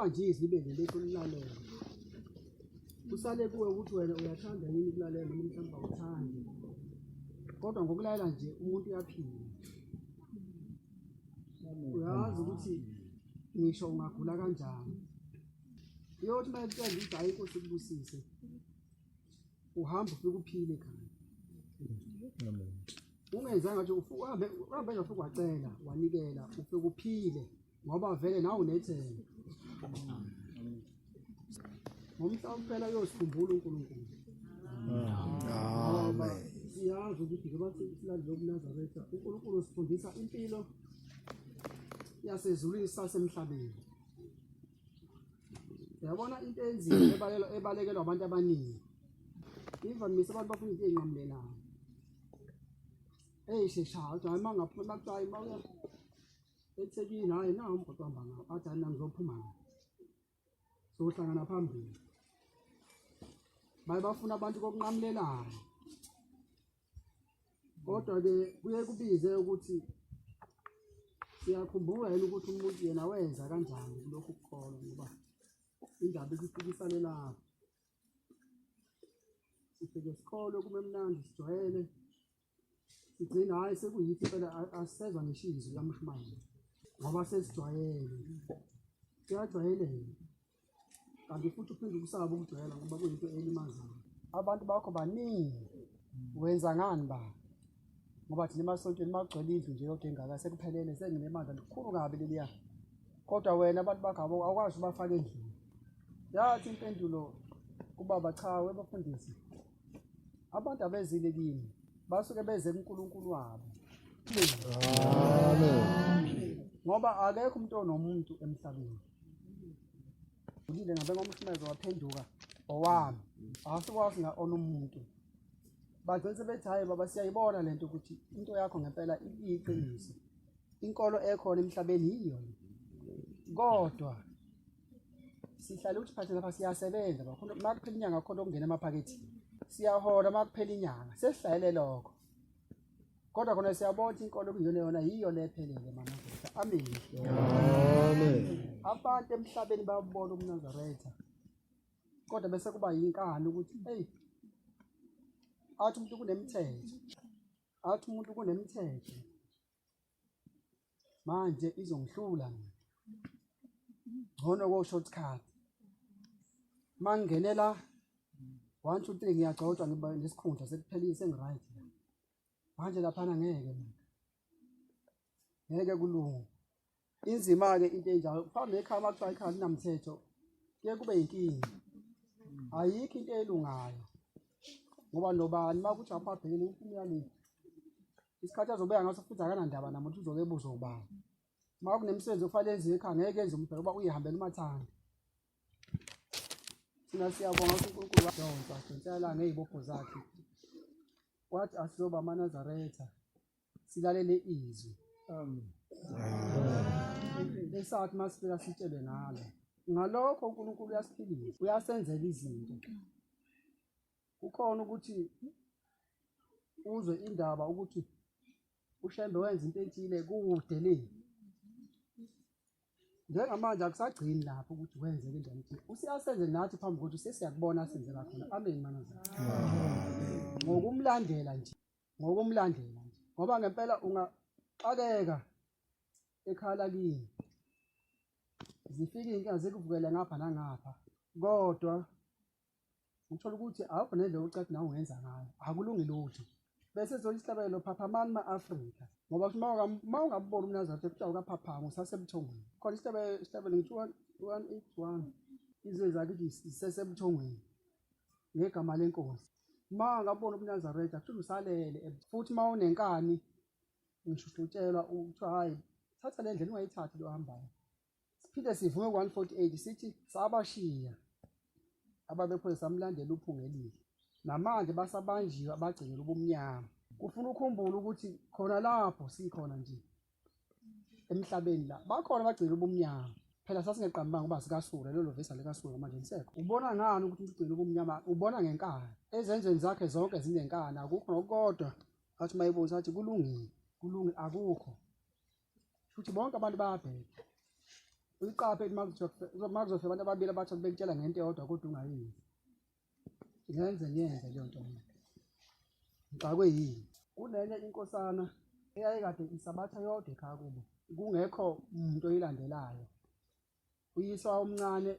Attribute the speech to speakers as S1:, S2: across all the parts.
S1: Manje izibele lethu lilalela. Kusale kuwe ukuthi wena uyathanda yini ukulalela noma mhlawumbe awuthandi. Kodwa ngokulalela nje umuntu uyaphila. Uyazi ukuthi ngisho ungagula kanjani. Uyothi mayetshela ukuthi hayi inkosi ikubusise. Uhamba ufike uphile ekhaya. Amen. Ungenzanga nje uhambe nje ufike wacela wanikela ufike uphile ngoba vele nawe unethemba. Ngomhla phela uyosikhumbula uNkulunkulu. Amen. Siyazi ukuthi ngoba silandela uNazaretha uNkulunkulu usifundisa impilo yasezulwini sasemhlabeni. Yabona into enzima ebalekelwa abantu abaningi. Ivamise abantu bafuna into enqamlelayo. Sheshayo hayi mangaphuma kucayi mawuya eThekwini hayi nawo umbhoqo hamba ngawo athi hayi ngizophuma sohlangana phambili baye bafuna abantu kokunqamlelayo kodwa ke kuye kubize ukuthi siyakhumbula yini ukuthi umuntu yena wenza kanjani lokho ukukholwa ngoba indaba isifikisane lapho sifike sikholwe kube mnandi sijwayele sigcina hayi sekuyithi phela asisezwa ngeshizo lamushmayela ngoba sesijwayele siyajwayeleka kanti futhi uphinde ukusaba ukujwayela ngoba kuyinto elimazayo abantu bakho baningi wenza ngani ba ngoba thina emasontweni magcwele indlu nje yodwa engaka sekuphelele senginemandla likhulu kabi leliya kodwa wena abantu bakho awukwazi ubafaka endlini yathi impendulo kubaba cha webafundisi abantu abezile kimi basuke beze kuNkulunkulu wabo. Amen. Ngoba akekho umuntu onomuntu emhlabeni. Ulile ngabe ngomshmezo waphenduka owami. Asikwazi onomuntu. Bagcina bethi hayi baba siyayibona lento ukuthi into yakho ngempela iyiqiniso. Inkolo ekhona emhlabeni yiyo. Kodwa sihlala ukuthi phathina lapha siyasebenza bakhona makuphela inyanga khona okungena emaphakethini. Siyahola makuphela inyanga sesihlayele lokho kodwa khona siyabona inkolo kuyona yona yiyo lephelele mama. Amen. Amen. Abantu emhlabeni bayabona uNazaretha kodwa bese kuba yinkani ukuthi hey athi umuntu kunemithetho manje izongihlula mina ngcono ko shortcut mangingenela 1 2 3 ngiyagcotshwa ngiba nesikhundla sekuphelisa engiright manje lapha ngeke kulunga inzima ke into enjalo phambi ekhaya makuthiwa ikhaya linamthetho kuye kube yinkinga ayikho into elungayo ngoba nobani makuthi aphabhekele umyalisi isikhathi azobeka ngaso futhi akanandaba namuntu uzokebuza ubani makunemsebenzi ofanele enziwe ekhaya ngeke enze umbheka uba uyihambela umathanda thina siyabonga uNkulunkulu wadonsa donsela ngezibopho zakhe wathi asizoba amaNazaretha silalele izwi. Amen. Lesathi masifika sitshelwe ngalo ngalokho uNkulunkulu uyasiphilisa uyasenzela izinto kukhona ukuthi uzwe indaba ukuthi uShembe wenza into ethile kude le njengamanje akusagcini lapho ukuthi wenzeke njani usiyasenze nathi phambi kokuthi sesiyakubona senzeka khona. Amen manazana. Ngokumlandela nje ngoba ngempela ungaqakeka ekhala kini zifika inkinga zekuvukela ngapha nangapha kodwa uthola ukuthi awukho nendlela ucathi nawe ungenza ngayo akulungi lutho bese zona isihlabelo phaphamani ma-Afrika ngoba mawungabona uNazaretha kuthiwa ukaphaphama usasebuthongweni khona isihlabelo 181 izwe zakithi sisesebuthongweni ngegama lenkosi mangabona uNazaretha kuthi usalele futhi mawunenkani ngishushutshelwa uthiwa hayi thatha le ndlela ungayithathi lo hambayo siphinde sivume 148 sithi sabashiya ababepho samlandela uphungelile namanje basabanjiwe abagcinela ubumnyama kufuna ukukhumbula ukuthi khona lapho sikhona nje emhlabeni la bakhona abagcinela ubumnyama phela sasingeqambanga ngoba sikasura lelo vesa lekasura manje nisekho ubona ngani ukuthi ugcina ubumnyama ubona ngenkani ezenzweni zakhe zonke zinenkani akukho nokodwa athi mayibuza athi kulungi akukho futhi bonke abantu bayabheka uyiqaphe makuzofika abantu ababili abathi bekutshela ngento eyodwa kodwa ungayenzi. Ngenze leyo nto mina. Ngixakwe yini? Kunenye inkosana eyayikade isabatha yodwa ekhaya kubo. Kungekho umuntu oyilandelayo. Uyise omncane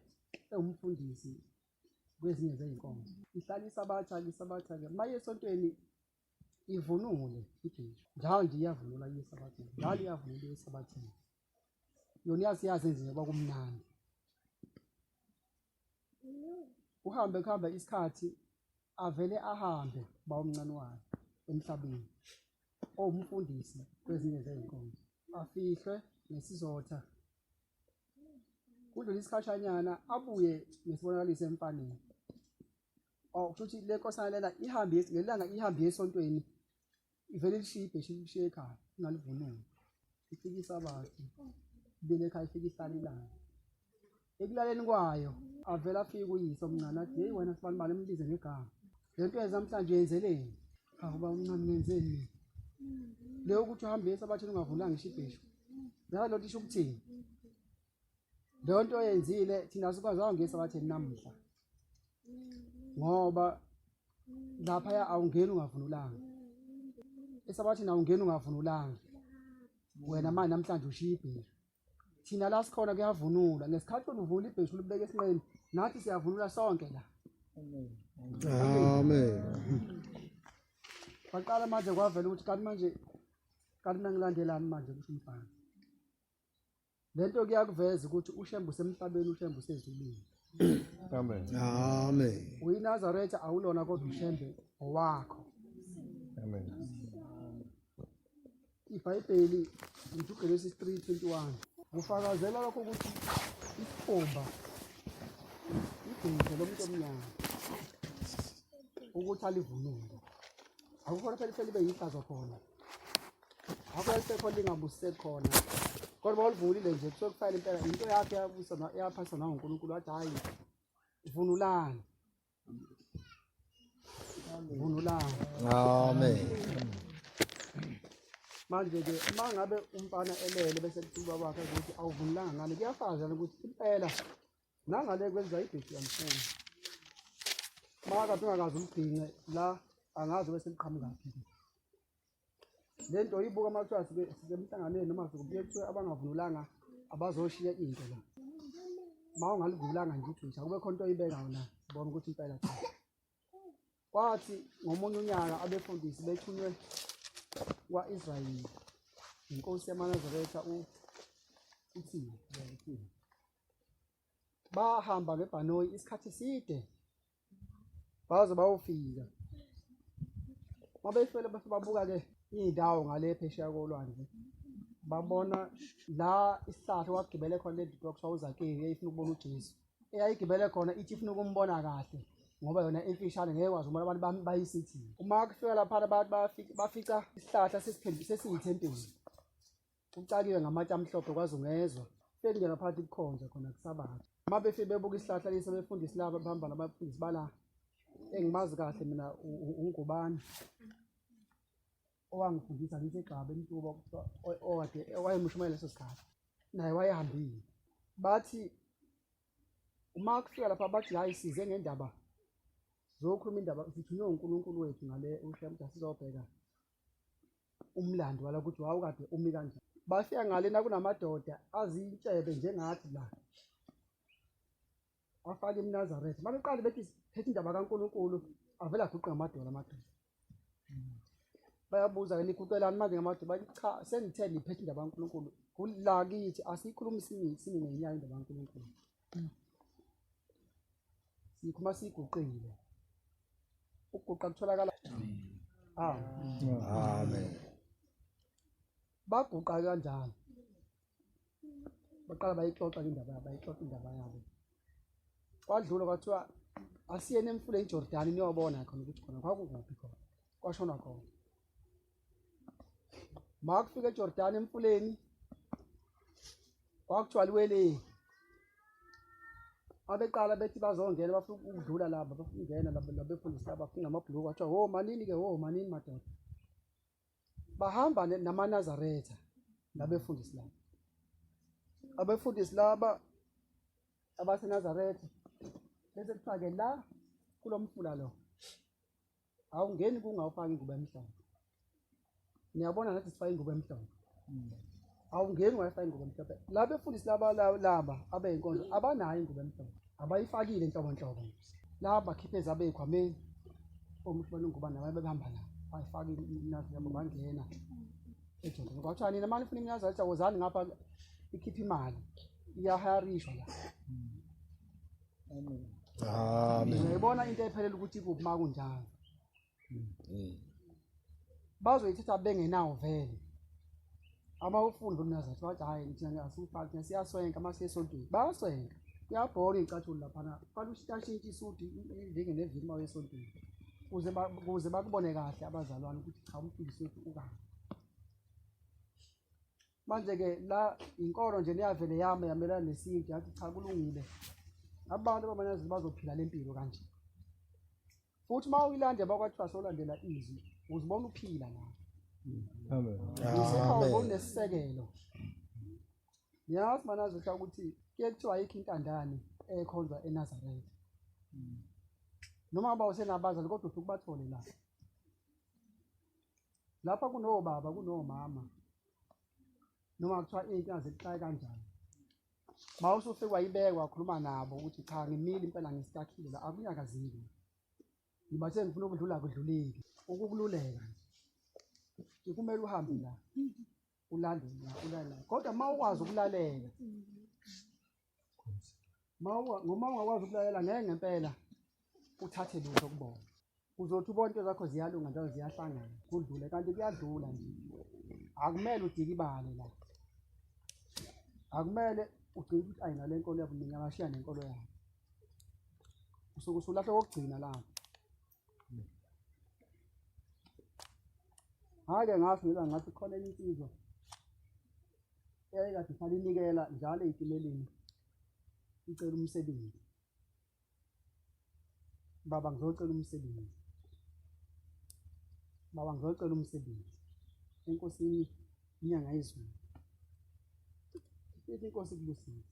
S1: ewumfundisi kwezinye zey'nkonzo. Ihlala isabatha-ke. Maye esontweni ivunule ibheshu. Njalo nje iyavunula iyesabathini. Njalo iyavunula iyesabathini. Yona iyazi nje kwakumnandi. Kuhamba isikhathi avele ahambe bawumncane wakhe emhlabeni. Umfundisi kwezinye zey'nkonzo. Afihlwe nesizotha. Kudlula isikhashanyana abuye nesibonakaliso emfaneni. Kushuthi le nkosana lena ngelanga ihambe esontweni ivele lishiye ibheshu lishiye ekhaya ingalivunuli. Ifika isabathi ibele ekhaya ifika ihlala ilanga. Ekulaleni kwayo avele afike uyise omncane athi hey wena sibani bani embize ngegama. Lento yenza namhlanje yenzeleni? Akuba umncane ngenzeni? Leyo ukuthi uhambe esabathini ungavunanga ishibheshu. Yalo lisho ukuthini? Leyo nto oyenzile thina sikwazanga ngesabathini namuhla. Ngoba lapha awungeni ungavunulanga. Esabathini awungeni ungavunulanga. Wena manje namhlanje ushiya ibheshu. Thina la sikhona kuyavunula. Ngesikhathi uvula ibheshu ulibeka esinqeni, nathi siyavunula sonke la.
S2: Amen.
S1: Baqala manje kwavela ukuthi kanti mangilandelani manje kusho umfana. Lento kuyakuveza ukuthi uShembe usemhlabeni uShembe usezulwini.
S2: Amen. Amen.
S1: UyiNazaretha awulona kodwa uShembe owakho.
S2: Amen.
S1: iBhayibheli lithi uGenesis 3:21 kufakazela lokho ukuthi isikhumba ibheshu lomuntu omnyama ukuthi alivunule. Akukhona phela libe yihlazo khona. Akwesekho lingabusise khona. Kodwa olivulile nje kusuke kufanele impela into yakhe yaphasa na uNkulunkulu wathi hayi vunulani. Vunulani.
S2: Amen.
S1: Manje-ke mangabe umfana elele bese kutuba wakhe ukuthi awuvunulanga ngale kuyafazana ukuthi impela nangale kwenza ibheshu yamfuna. Makade ungakazi umgcince la angazi bese liqhamukaphi. Lento ibuka makuthiwa sisemhlanganeni noma sikubuye kuthiwa abangavunulanga abazoshiya into la. Ungalivulanga nje ibheshu akube khona into oyibeka wona sibona ukuthi impela cha. Kwathi ngomunye unyaka abefundisi bethunywe kwa-Israyeli inkosi yamaNazaretha uthini bahamba ngebhanoyi isikhathi eside baze bayofika. Mabefele babuka-ke iy'ndawo ngale phesheya kolwandle babona la isihlahla wagibele khona le nto kuthiwa uZakheli eyayifuna ukubona uJesu. Eyayigibele khona ithi ifuna ukumbona kahle ngoba yona emfishane ngeke kwazi uma abantu bayisithini. Uma kufika laphana bafica isihlahla sesiyithempeli. Kucakiwe ngamatshe amhlophe kwazi ungezwa. Bengena ngaphansi kukhonza khona kusabatha. Uma befike bebuka isihlahla lesi befundisi laba bahamba nabafundisi bala engimazi kahle mina uNgubane owangifundisa ngithi egqaba emtuba okade wayemushumayela leso sikhathi naye wayehambile. Bathi uma kufika lapha bathi hayi size ngendaba zokhuluma indaba sithunywe uNkulunkulu wethu ngale uShembe sizobheka umlando wala ukuthi wawukade umi kanjani. Bafika ngale nakunamadoda azintshebe njengathi la afake iNazaretha. Babeqala bethi phethe indaba kaNkulunkulu avela aguqe ngamadola amadoda. Bayabuza-ke niguqelani manje ngamadoda bathi cha sengithe ngiphethe indaba kaNkulunkulu kula kithi asiyikhulumi sini ngenyaya indaba kaNkulunkulu. Sikhuluma siyiguqile. Ukuguqa kutholakala.
S2: Amen.
S1: Baguqa kanjalo. Baqala bayixoxa indaba yabo. Kwadlula kwathiwa asiyene emfuleni eJordani niyobona khona ukuthi khona kwakungaphi khona. Kwashona khona. Makufika eJordani emfuleni kwakuthiwa liwele. Abeqala bethi bazongena bafuna ukudlula laba bafungena labefundisi abafuna amabhuluku kwathiwa ho manini madoda. Bahamba namaNazaretha labefundisi laba. abefundisi laba abaseNazaretha bese kufake la kulomfula lo awungeni kungawufaki ingubo emhlophe. Niyabona nathi sifake ingubo emhlophe. Awungeni ungayifaki ingubo emhlophe. La befundisi laba abeyinkonzo abanayo ingubo emhlophe. Abayifakile inhlobonhlobo. La bakhiphe zabekhwameni omhlobeni ingubo nababe behamba la. Bayifaki inazi yabo bangena. Ejondeni kwathiwa nina manje ufuna iNazaretha wozani ngapha ikhipha imali. Iyahayarishwa la. Amen.
S2: Amen.
S1: Ngiyibona into ephelele ukuthi kuphi kunjalo. Bazoyithatha bengenawo vele. Abafundi boNazaretha bathi hayi thina asifaki siyaswenka mase esontweni. Bayaswenka. Kuyabhola icathulo lapha. Kufanele ushitashintshe isuti iveke neviki mawe esontweni. Kuze bakubone kahle abazalwane ukuthi cha umfundisi wethu ukani. Manje ke la inkolo nje niyavele yamelana nesinto yathi cha kulungile. Abantu bamanje bazophila lempilo kanje. Futhi mawuyilande bakwathiwa solandela izwi uzibona uphila la.
S2: Amen.
S1: Amen. Nesisekelo. Yazi manje uzosho ukuthi kuye kuthiwa ayikho intandane ekhonzwa eNazaretha. Noma bawusenabazali kodwa ufike ubathole la. Lapha kunobaba kunomama. Noma kuthiwa inkinga zikuxaye kanjani. Mawusufike wayibekwa wakhuluma nabo ukuthi cha ngimile impela ngisitakhile la akunyakazile. Ngibathe ngifuna ukudlula kudluleki ukukululeka. Kumele uhambe la. Ulandela. Kodwa mawukwazi ukulalela. Ngoma ungakwazi ukulalela ngeke ngempela uthathe lutho kubona. Uzothi ubone into zakho ziyalunga njalo ziyahlangana kudlule kanti kuyadlula nje. Akumele udikibale la. Akumele ugcine ukuthi ayina lenkolo yabo mina ngashiya nenkolo yabo. Usuke usulahla kokugcina lapho. Hake ngafika ngathi khona insizwa. Eyayikade salinikela njalo ezitimeleni. Icela umsebenzi. Baba ngizocela umsebenzi. Baba ngizocela umsebenzi. Enkosini inyanga yezulu. Ithi inkosi kubusisa.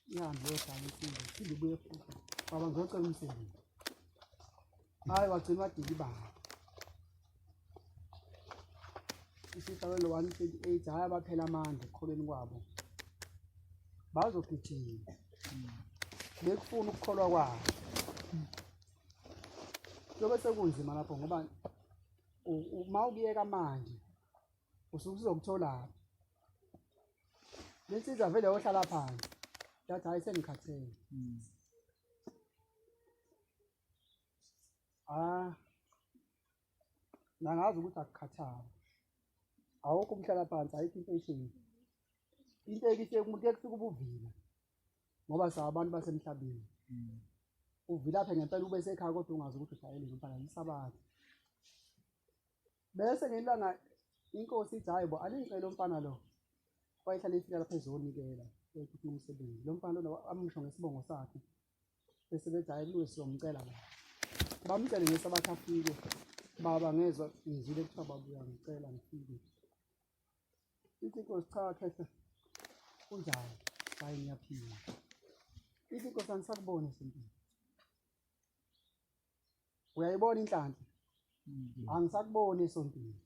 S1: Ihambe yodala insizwa, sibuye futhi. Baba ngizocela umsebenzi. Hayi wagcina wadikibala. Isisabelo 128 hayi abaphela amandla ekukholweni kwabo. Bazogijima. Bekufuna ukukholwa kwabo. Kuyobe sekunzima lapho ngoba uma ukiyeka manje usukuzokuthola. Lensizwa vele yohlala phansi. Yathi hayi sengikhathele. Nangazi ukuthi akukhathala. Awukho umhlala phansi ayikho impatient. Into ekihle umuntu ekufika ubuvila. Ngoba sabantu basemhlabeni. Uvila lapha ngempela ube sekhaya kodwa ungazi ukuthi ushayele ngempela yisabatha. Bese ngelanga inkosi ithi hayi bo alingicela umfana lo. Wayehlala ifika lapha ezonikela ukuthi umsebenzi. Lo mfana lo amusho ngesibongo sakhe. Bese bethi hayi kuwe siyomcela la. Bamcela ngesabatha afike. Baba ngezwe ngizile kuthiwa babuya ngicela ngifike. Ithi inkosi cha khehla kunjani? Hayi ngiyaphila. Ithi inkosi anisakubona esempini. Uyayibona inhlanhla? Angisakubona esontweni.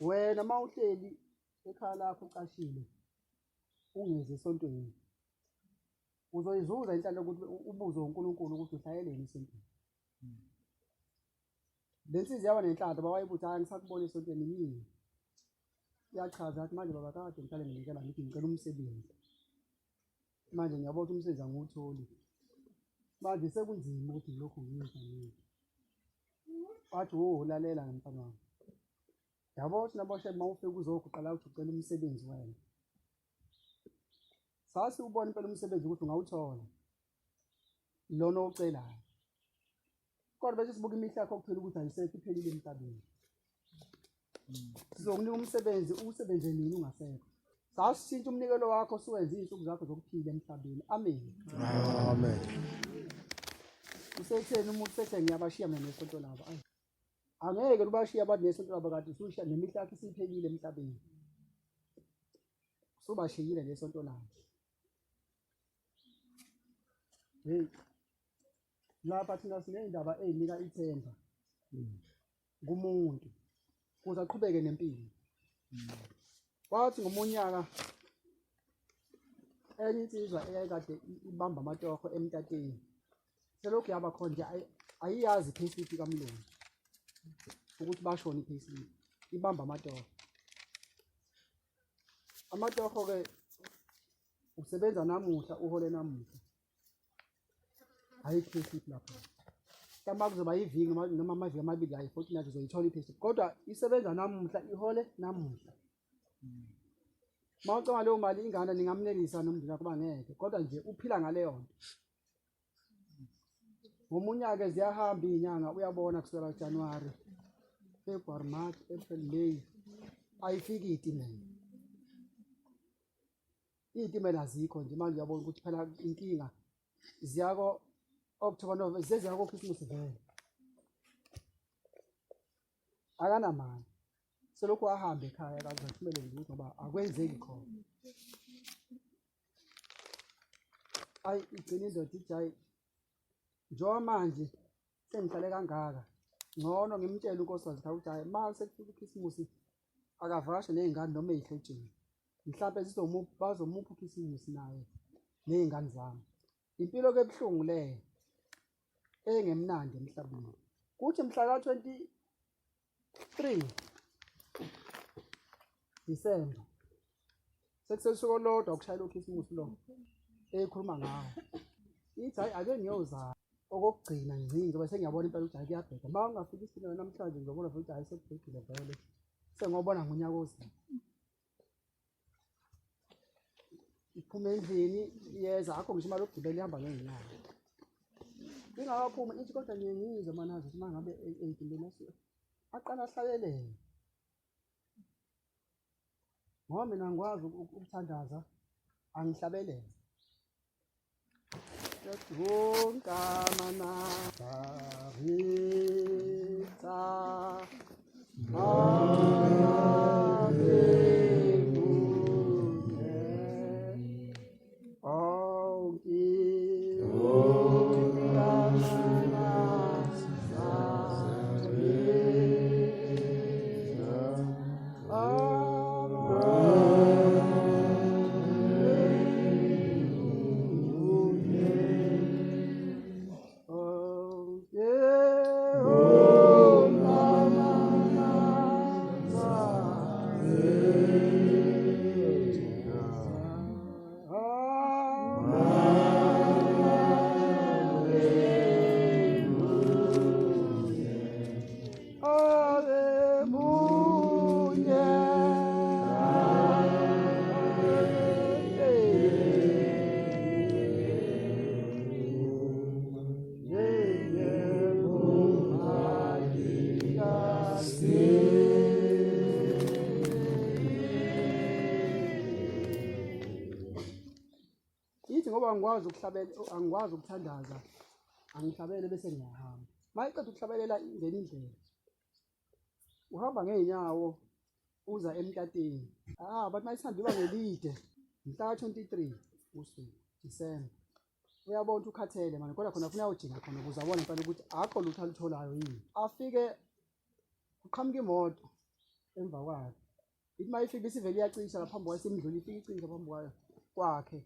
S1: Wena mawuhleli ekhaya lakho uqashile ungeze esontweni. Uzoyizuza inhlanhla ukuthi ubuze uNkulunkulu ukuthi uhlayeleni esontweni. Lensizi yaba nenhlanhla bawayibuthi hayi ngisakubona esontweni yini. Iyachaza ukuthi manje baba kade ngihlale nginikela ngithi ngicela umsebenzi. Manje ngiyabona umsebenzi angiwutholi. Manje sekunzima ukuthi lokho ngiyizwa mina. Wathi lalela ngempela wami. Yabo sinaboshe mawufika uzoguqala uthi ucela umsebenzi wena. Sasi ubona impela umsebenzi ukuthi ungawuthola. Lona ocelayo. Kodwa bese sibuka imihla yakho kuphela ukuthi ayisekho iphelile emhlabeni. Sizokunika umsebenzi usebenze nini ungasekho. Sasishintsha umnikelo wakho siwenze izinsuku zakho zokuphila emhlabeni. Amen.
S2: Amen.
S1: Usetheni umuntu sethe ngiyabashiya mina nesonto labo. Angeke ubashiya abantu nesonto labo kanti usushiya nemihla yakho isiphelile emhlabeni. sobashiyile lesonto lakhe. Hey, lapha thina siney'ndaba ey'nika ithemba kumuntu ukuze aqhubeke nempilo. Kwathi ngomunyaka enye insizwa eyayikade ibamba amatoho emtateni selokhu yaba khona nje ayiyazi i-payslip kaMlungu ukuthi bashona i-payslip ibamba amatoho. Amatoho-ke usebenza namuhla uhole namuhla, ayikho i-payslip lapho. Mhlawumbe kuzoba yiviki noma amaviki amabili ayi-fortnight uzoyithola i-payslip, kodwa isebenza namuhla ihole namuhla. Uma ucabanga leyo mali ingane ningamnelisa nomndeni wakho bangeke, kodwa nje uphila ngaleyo nto. Ngomunyaka ziyahamba iy'nyanga uyabona kusukela January, February, March, April, May ayifiki iy'timela. Iy'timela azikho nje manje uyabona ukuthi phela inkinga ziyako October, November, ziyako Christmas vele. Akanamali. Selokhu ahamba ekhaya akazathumele lutho ngoba akwenzeki khona. Ayi igcina indoda ithi hayi njengoba manje sengihlale kangaka ngcono ngimtshele uNkosikazi ukuthi hayi uma sekufika uKhisimusi akavakashe ney'ngane noma ey'hlotsheni. Mhlampe bazomupha uKhisimusi naye ney'ngane zami. Impilo-ke ebuhlungu leyo engemnandi emhlabeni. Kuthi mhla ka-23 Disemba sekusesuku olodwa ukushayela uKhisimusi lo eyikhuluma ngawo. Ithi hayi ake ngiyozama okokugcina ngcinci ngoba sengiyabona impela ukuthi hayi kuyabheda. Uma ungafika isitimela namhlanje ngizobona futhi hayi sekubhedile vele. Sengiyobona ngonyaka ozayo. Iphuma endlini iyeza akho ngisho imali yokugibela ihamba ngey'nyawo. Ingakaphumi ithi kodwa ngiyengizwa manazi ukuthi uma ngabe ey'timela aqala ahlalelele. Ngoba mina ngikwazi ukuthandaza angihlabelele. Nkamana Barita angikwazi ukuhlabela, angikwazi ukuthandaza, angihlabele bese ngiyahamba. Mayiqeda ukuhlabelela ingene indlela. Uhamba ngeenyawo uza emtateni. Bathi mayisihamba ibanga elide. Mhla ka-23 usuku Disemba. Uyabona ukhathele manje kodwa khona ufuna uyojika khona ukuze abone impela ukuthi akho lutho alutholayo yini. Afike uqhamuka imoto emva kwakhe. Ithi mayifika isivele iyacisha laphambi kwayo simdlula ifika icisha phambi kwayo kwakhe.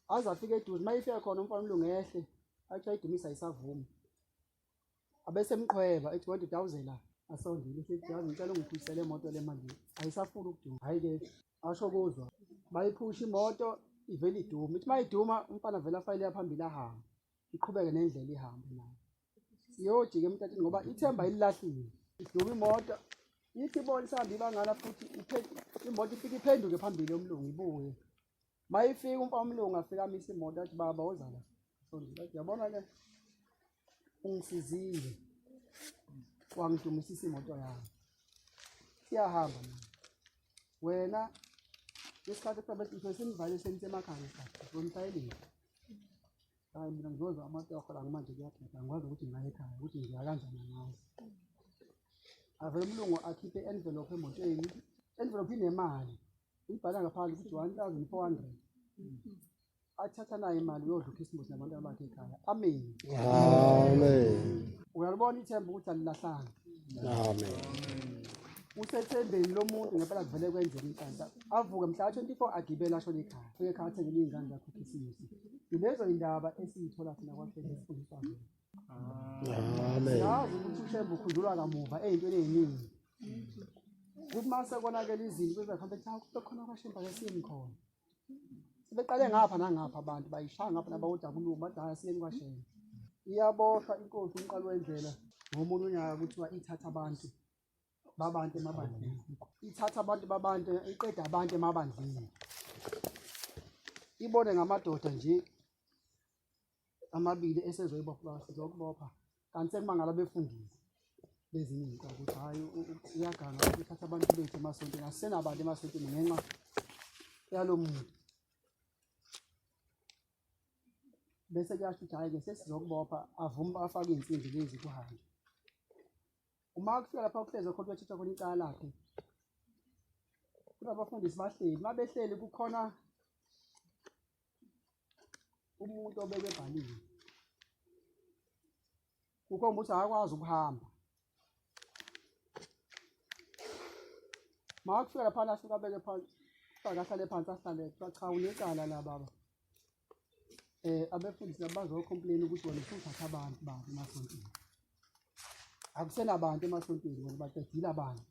S1: Aze afike eduze mayifika khona umfana uMlungu ehle athi ayidumisa ayisavumi. Abese emqhweba ethi kodwa dawuzela asondile ethi yazi ngicela ungiphusele imoto le manje ayisafuni ukuduma. Hayi ke asho kuzwa bayiphusha imoto ivele iduma. Ithi mayiduma umfana vele afayile yaphambili ahamba. Iqhubeke nendlela ihambe nayo. Siyojika emtatini ngoba ithemba ililahlile. Iduma imoto. Ithi ibona isihamba ibangana futhi imoto ifika iphenduke phambili yoMlungu ibuye. Mayifika umfana uMlungu afika amisa imoto athi baba woza la. Sondela athi yabona le ungisizile. Wangidumisisa imoto yami. Siyahamba mina. Wena isikhathi sokuthi senivale seniseemakhaya isikhathi. Ngomfayelile. Hayi mina ngizozwa amatoho la manje kuyaphela. Ngikwazi ukuthi ngaye ekhaya ukuthi ngiya kanjani ngazi. Ave uMlungu akhiphe envelope emotweni. Envelope inemali ibhala ngaphandle ukuthi 1400 athatha nayo imali uyodla uChristmas nabantu abakhe ekhaya. Amen.
S2: Amen.
S1: Uyalibona ithemba ukuthi alilahlanga.
S2: Amen.
S1: Usethembeni lomuntu ngempela kuvele kwenzeka inhlanhla. Avuke mhla 24 agibela asho ekhaya. Ufike ekhaya athengele izingane zakhe uChristmas. Ilezo indaba esiyithola thina kwaShembe esifundiswa ngalo.
S2: Amen.
S1: Yazi ukuthi uShembe ukhunjulwa kamuva ezintweni eziningi. Kuthi mase konakela izinto beze khona bethi kube khona kwaShembe akasiyeni khona. Sebeqale ngapha nangapha abantu bayishaya ngapha nabawudabulungu bathi asiyeni kwaShembe. Iyaboshwa inkosi umqalo wendlela ngomunye unyaka kuthiwa ithatha abantu babantu emabandleni. Ithatha abantu babantu iqeda abantu emabandleni. Ibone ngamadoda nje amabili esezoyibopha sizokubopha kanti sekumangala befundile bezinye izinto ukuthi hayi iyaganga ukuthatha abantu bethu emasontweni asisenabantu emasontweni ngenxa yalomuntu bese kuyasho ukuthi hayi ke sesizokubopha avuma afake insimbi lezi kuhanje. Uma kufika lapha kuhleze khona kuyathatha khona icala lakhe kunabafundisi bahleli mabehleli kukhona umuntu obeke ebhalile ukhomba ukuthi akakwazi ukuhamba. Makufika lapha asuka abeke phansi akahlale phansi ahlale cha unecala la baba. Abefundisi bazocomplain ukuthi wena usuthatha abantu babo emasontweni. Akusenabantu emasontweni ngoba baqedile abantu.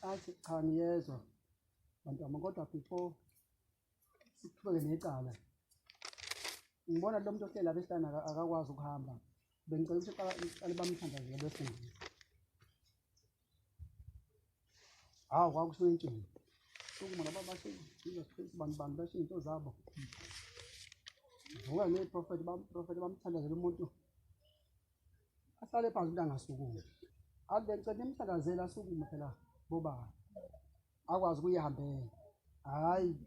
S1: Athi cha ngiyezwa bantu kodwa before siqhubeke necala ngibona lo muntu ohlela behlana akakwazi ukuhamba bengicela ukuthi aqale bamthandazele befundile. Hawu kwakusho inkinga sokuma laba basho abantu basho into zabo vuka neprofeti bamthandazela umuntu ahlale phansi ukuthi angasukumi ade ngicela imthandazela asukuma phela boba akwazi ukuyihambela hayi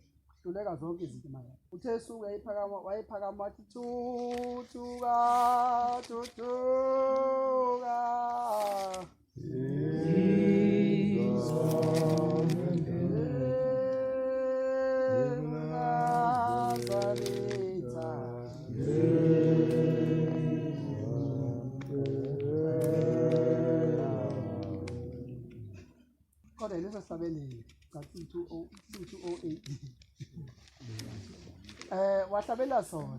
S1: hluleka zonke izinto manje uthe esuka wayiphakama wathi thuthuka kodwa leso sabeleni kathi 2208 wahlabela sona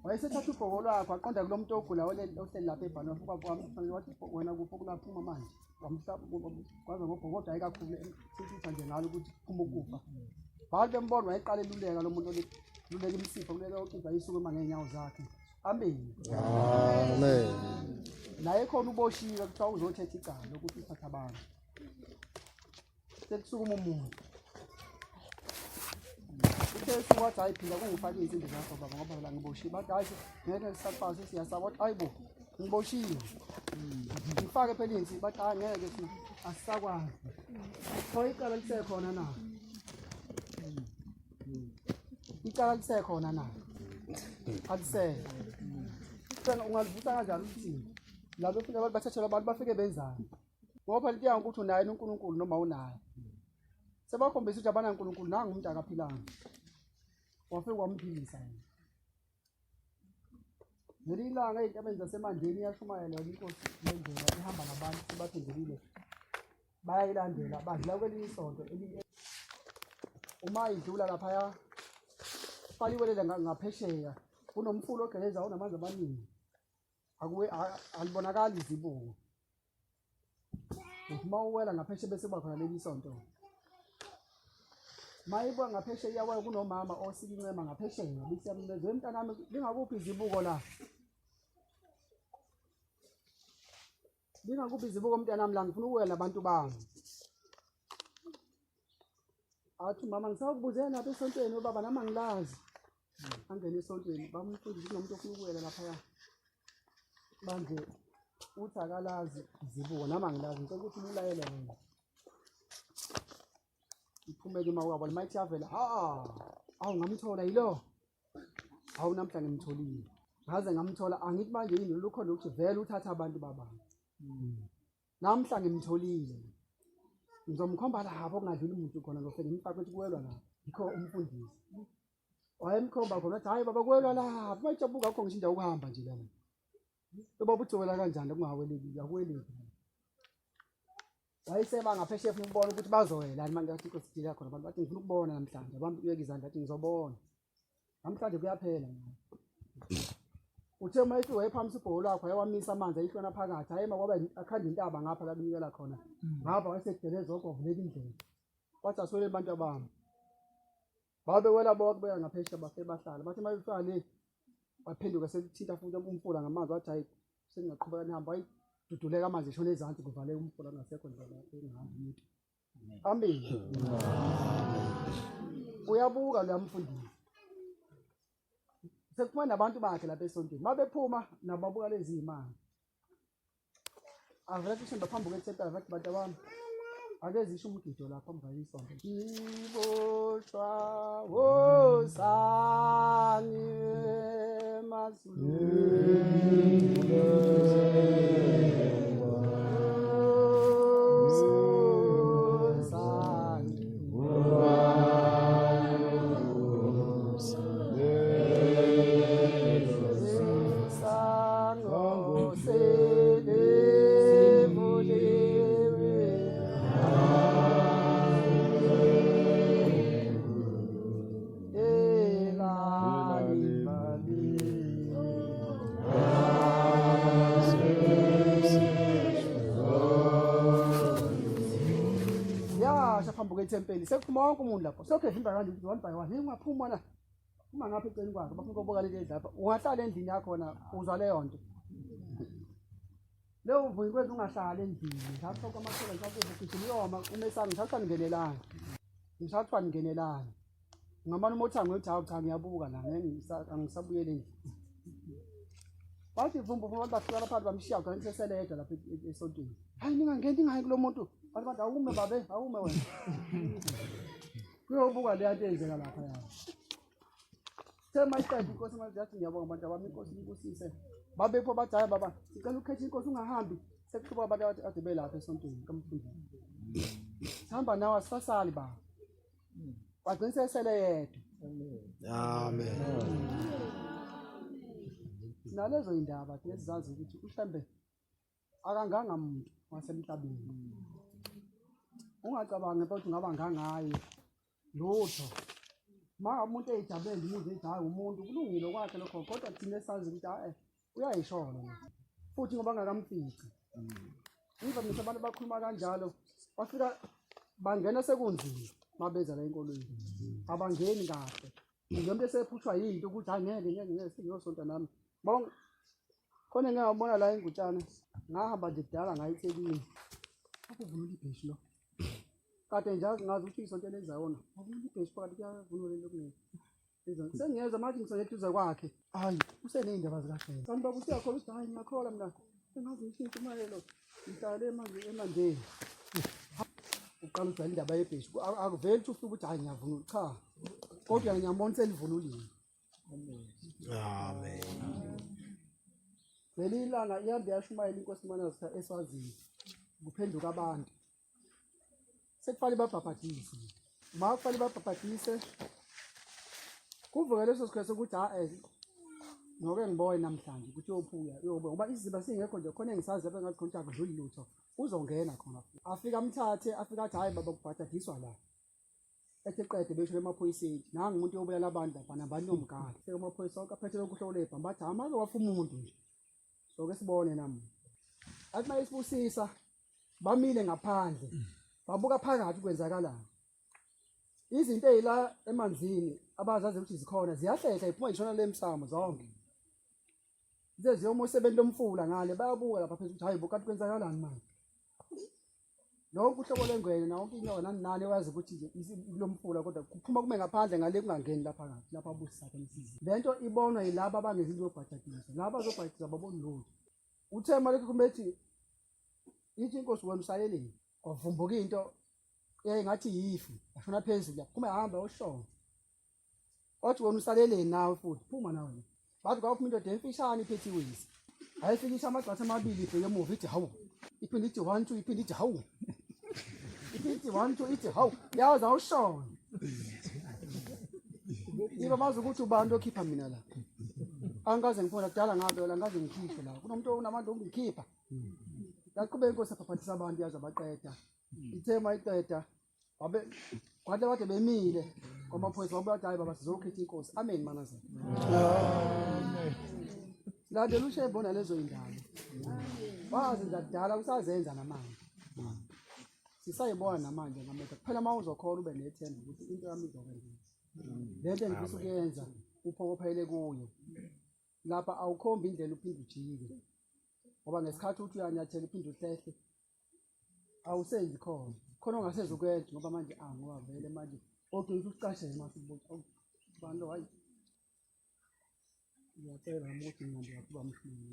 S1: wayesethatha ubhoko lwakhe waqonda kulo muntu ogula ohleli lapha ebhano wathi wena kupho kulaphuma manje wamhlaba kwaze ngobhoko hayi kakhulu sithi nje ngalo ukuthi phuma ukufa bantu bembona wayeqala eluleka lo muntu oluleka imsipho kulelo uqiva isuke mangeenyawo zakhe. Amen.
S2: Amen.
S1: Naye khona uboshiwe kuthiwa uzothetha icala lokuthi uthatha abantu sekusukuma umuntu uthe wathi hayi phila kungifake izinto zakho baba ngoba la ngiboshiwe bathi hayi ngeke sisapase siyasabona hayibo ngiboshiwe ngifake phela insimbi bathi hayi ngeke asisakwazi so icala lisekhona na icala lisekhona na alisekho sena ungalivusa kanjani ukuthi la befika abantu bathathelwa abantu bafike benzani ngoba lithi ukuthi unaye uNkulunkulu noma unaye sebakhombisa ukuthi abana uNkulunkulu nanga umuntu akaphilanga wafika wamphilisa yena ngelilanga ezintabeni zasemandleni iyashumayela inkosi lendlela ihamba nabantu sebaphendelile bayayilandela badla kwelinye isonto uma idlula lapha faliwelele ngaphesheya kunomfulo ogeleza unamanzi abaningi alibonakali izibuko uma uwela ngaphesheya bese kuba khona leli sonto mayibuka ngaphesheya iyawayo kunomama osika incema ngaphesheya bithi yamlezwe mntanami lingakuphi izibuko la lingakuphi izibuko mntanami la ngifuna ukuwela nabantu bami athi mama ngisakubuzela lapha esontweni baba nami angilazi angene esontweni bamfundisa nomuntu ofuna ukuwela lapha manje uthi akalazi izibuko nami angilazi ngicela ukuthi ulayele wena iphumeke mawabo limayithi yavela awu ngamthola yilo awu namhla ngimtholile ngaze ngamthola angithi manje yini lukhona ukuthi vele uthatha abantu babantu namhla ngimtholile ngizomkhomba lapho kungadluli umuntu khona ngofike ngimfake ukuthi kuwelwa la yikho umfundisi wayemkhomba khona ukuthi hayi baba kuwelwa lapho mayijabuka akho ngishinda ukuhamba nje lana ubaba uthobela kanjani kungaweleki akuweleki wayeseba ngaphesheya ufuna ukubona ukuthi bazowela manje ngathi inkosi ithile khona abantu bathi ngifuna ukubona namhlanje abantu uyeka izandla athi ngizobona namhlanje kuyaphela uthe mayifike wayephamisa ibholo lakho wayewamisa amanzi ayihlona phakathi hayi makwaba akhanda intaba ngapha la kunikela khona ngapha wayesedeleza okwavuleka indlela wathi aswele abantu abami babe wela bonke beka ngaphesheya bafike bahlala bathi mayifika le waphenduka sekuthinta futhi umfula ngamanzi wathi hayi sengingaqhubeka nihamba hayi duduleka amanzi eshona ezantsi kuvaleka umfula ngasekho nje lapho engihamba umuntu amen uyabuka lo yamfundisi sekuphuma nabantu bakhe lapha esontweni mabephuma nababuka lezi imali avela kushemba phambi kwethempeli avathi bantu abami ake zisho umgido lapha phambi kwayisonto ngiboshwa wosani Tempeli sekuphuma wonke umuntu lapho sokhe vimba kanje ukuthi one by one ungaphuma na uma ngapha eceleni kwakhe bafuna ukuboka leli lapha ungahlala endlini yakho na uzwa leyo nto leyo uvuyi kwenza ungahlala endlini ngapha kwamakhola ngapha ukugijima uyoma umesanga ngithatha ngingenelana ngithatha ngingenelana ngamani umothango uthi hawu cha ngiyabuka la angisabuyele endlini bathi vumba abantu bafika lapha bamshiya kanti seseledwa lapha esontweni hayi ningangeni ngayi kulo muntu abantu awume babe awume wena kuyobuka le nto eyenzeka lapha yawo sema iqedi inkosi mazathi ngiyabonga abantu abami inkosi inkosise babepho bathi hayi baba sicela ukhethe inkosi ungahambi sekuhluba abantu ade belapha esontweni kamfundisi hamba nawe asifasali ba wagcinisesele yedwa
S2: amen
S1: nalezo indaba lezizazi ukuthi uHlembe akanganga umuntu wasemhlabeni ungacabangi ukuthi ngaba ngangaye lutho ma umuntu ejabele umuntu ethi hayi umuntu kulungile kwakhe lokho kodwa thina sazi ukuthi hayi uyayishona futhi ngoba ngakamfici imvamisa abantu bakhuluma kanjalo bafika bangena sekunzima mabeza la enkolweni abangeni kahle njengoba esephuthwa yinto ukuthi hayi ngeke singiyosonta nami bonke khona ngiyabona la ingutshana ngahamba nje kudala ngayithekini akuvunula ibheshi lo kade nje ngazi ukuthi isonto lenzawona akuvunula ibheshi phakathi kuyavunula lokungeke sengiyeza manje ngisoyeduze kwakhe hayi useney'ndaba zikahlelo kanti baba usiyakhola ukuthi hayi ngiyakhola mina sengazi ngishintsha umayelo ngihlale emandeni uqala ujwayele indaba yebheshi akuveli ukuthi ufike ukuthi hayi ngiyavunula cha kodwa ngiyambona selivunulile
S2: amen
S1: lelilanga ihambe yashumayela inkosi manazitha eswazini kuphenduka abantu sekufanele babhabhadise uma kufanele babhabhadise kuvuke leso sikhathi sokuthi ngoke ngibone namhlanje ukuthi uyophuya ngoba iziba singekho nje khona engisazi lapha ngathi khona akudluli lutho uzongena khona afika amthathe afika athi hayi baba kubhadadiswa la ethi qede besho emaphoyiseni nangu umuntu yobulala abantu lapha nabani nomgadi seke amaphoyisa onke aphethe lokuhlola ebhamba bathi amake wafuma umuntu nje soke sibone nami athi mayisibusisa bamile ngaphandle babuka phakathi kwenzakalana izinto ezila emanzini abazazi ukuthi zikhona ziyahlehla iphuma ishona lemsamo zonke ziyomo sebenzi lomfula ngale bayabuka lapha phezulu ukuthi hayi bokathi kwenzakalani manje lokho uhlobo lengwenya nawo inyona nani wazi ukuthi lomfula kodwa kuphuma kume ngaphandle ngale kungangeni lapha phakathi lapha abusisa emsizini lento ibonwa yilabo abangezinto zobhadadisa laba zobhadadisa babona lutho uthema lokho kumethi ithi inkosi wena usayeleni kwavumbuka into ngathi yifu ashona phezulu kume hamba oshona othi wena usaleleni nawe futhi phuma nawe bathi kwaphuma into demfishane iphethe iwisi ayifikisha amagxatha amabili ibheke emuva ithi hawu iphinde ithi 1 2 iphinde ithi hawu ithi 1 2 ithi hawu yazi awushona iba bazi ukuthi ubani okhipha mina la angikaze ngifuna kudala ngabe la ngaze ngikhiphe la kunomuntu onamandla ongikhipha yaqhubeka inkosi aphathisa abantu yaza baqeda ithema iqeda babe kwathi kade bemile kwamaphoyisa babuya hayi baba sizokhipha inkosi amen manazana amen landela ushebona lezo indaba bazi ngakudala usazenza namanje sisayibona namanje ngamehlo kuphela mawuzokhola ube nethemba ukuthi into yami izokwenza lento engifisa ukuyenza uphokophele kuyo lapha awukhombi indlela uphinde ujike ngoba ngesikhathi uthi uyanyathela uphinde uhlehle awusenzi khona ongaseze ukwenza ngoba manje ngoba vele manje okay usucashele mase ubuthi bantu hayi ngiyacela ukuthi ngihambe yakuba mhlawumbe